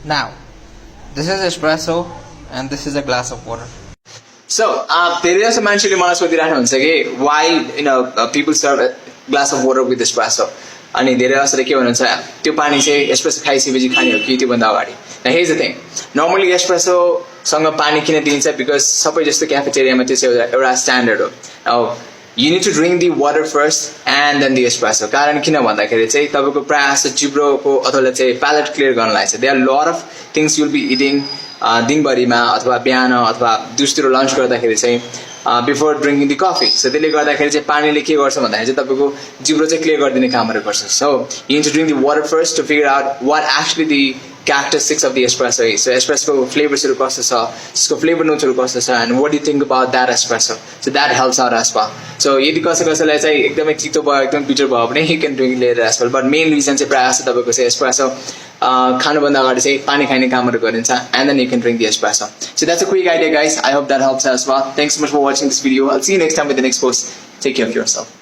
Now, this is espresso and this is a glass of water. So, धेरै जस्तो मान्छेले मलाई सोधिराख्नु हुन्छ कि why people serve a glass of water with espresso. अनि धेरै जसोले के भन्नुहुन्छ त्यो पानी चाहिँ एस्प्रेसो खाइसकेपछि खाने हो कि त्यो भन्दा अगाडि. Now here's the thing. Normally espresso सँग पानी किन दिन्छ because सबै जस्तो क्याफेटेरियामा त्यो चाहिँ एउटा स्ट्यान्डर्ड हो. Now you need to drink the water first and then the espresso. कारण किन भन्दाखेरि चाहिँ तपाईको प्रायः जस्तो जिब्रोको अथवा चाहिँ palate clear गर्नलाई चाहिँ there are a lot of things you'll be eating दिनभरिमा अथवा बिहान अथवा दिउँसोतिर लन्च गर्दाखेरि चाहिँ before drinking the coffee. So त्यसले गर्दाखेरि चाहिँ पानीले के गर्छ भन्दाखेरि चाहिँ तपाईको जिब्रो चाहिँ क्लियर गरिदिने कामहरु गर्छ. So you need to drink the water first to figure out what actually the characteristics of the espresso is. So espresso flavors are कस्तो छ, त्यसको flavor notes are कस्तो छ, and what do you think about that espresso? So that helps out as well. So यदि कसैलाई चाहिँ एकदमै चितो भयो, एकदम बिटर भयो भने you can drink later as well. But main reason चाहिँ प्रायः जस्तो तपाईको चाहिँ espresso खानुभन्दा अगाडि चाहिँ पानी खाने कामहरु गरिन्छ and then you can drink the espresso. So that's a quick idea guys. I hope that helps as well. Thanks so much for watching this video. I'll see you next time with the next post. Take care of yourself.